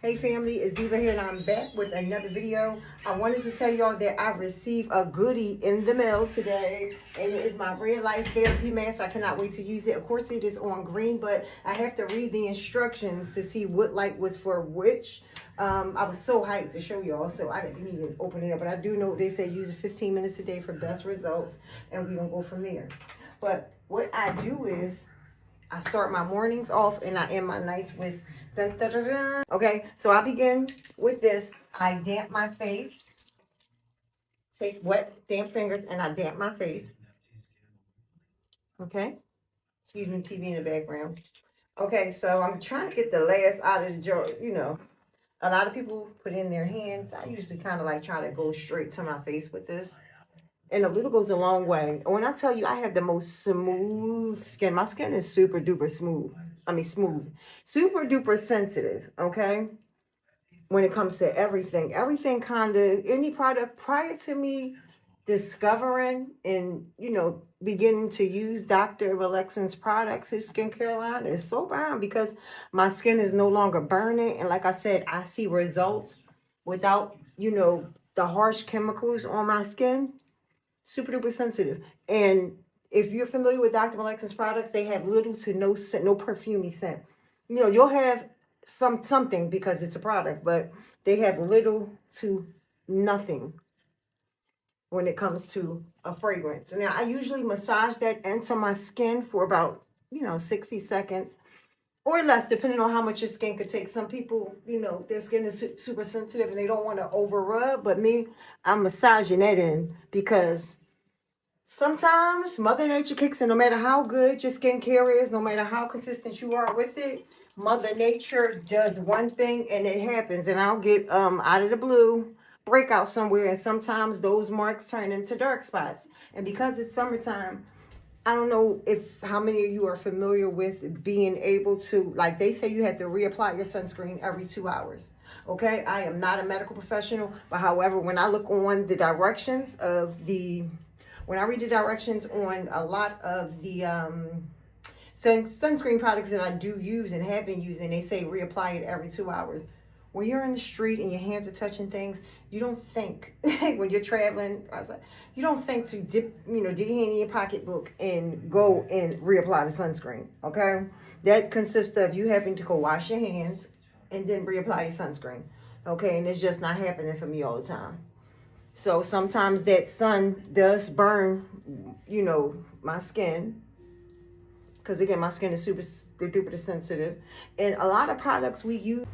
Hey family, it's Diva here and I'm back with another video. I wanted to tell y'all that I received a goodie in the mail today, and it is my Red Light Therapy Mask. I cannot wait to use it. Of course it is on green, but I have to read the instructions to see what light was for which. I was so hyped to show y'all, so I didn't even open it up, but I do know they say use it 15 minutes a day for best results, and we're gonna go from there. But what I do is I start my mornings off and I end my nights with dun, dun, dun, dun. Okay, so I begin with this. I damp my face. Take wet, damp fingers and I damp my face. Okay, excuse me, TV in the background. Okay, so I'm trying to get the last out of the jar. You know, a lot of people put in their hands. I usually kind of like try to go straight to my face with this. And a little goes a long way. When I tell you I have the most smooth skin, my skin is super duper smooth. I mean, smooth, super duper sensitive. Okay. When it comes to everything kind of, any product prior to me discovering and, beginning to use Dr. Alexan's products, his skincare line is so fine because my skin is no longer burning. And like I said, I see results without, the harsh chemicals on my skin. Super duper sensitive. And if you're familiar with Dr. Alexis products, they have little to no scent, no perfumey scent. You'll have something because it's a product, but they have little to nothing when it comes to a fragrance. Now I usually massage that into my skin for about 60 seconds or less, depending on how much your skin could take. Some people, their skin is super sensitive and they don't want to over rub, but me, I'm massaging that in because sometimes Mother Nature kicks in. No matter how good your skincare is, no matter how consistent you are with it, Mother Nature does one thing and it happens. And I'll get out of the blue breakout somewhere, and sometimes those marks turn into dark spots. And because it's summertime, I don't know if how many of you are familiar with being able to, like they say, you have to reapply your sunscreen every 2 hours. Okay, I am not a medical professional, but however, when I look on the directions of when I read the directions on a lot of the sunscreen products that I do use and have been using, they say reapply it every 2 hours. When you're in the street and your hands are touching things, you don't think when you're traveling, you don't think to dip your hand in your pocketbook and go and reapply the sunscreen. Okay, that consists of you having to go wash your hands and then reapply your sunscreen. Okay, and it's just not happening for me all the time. So sometimes that sun does burn, my skin. Because again, my skin is super duper sensitive. And a lot of products we use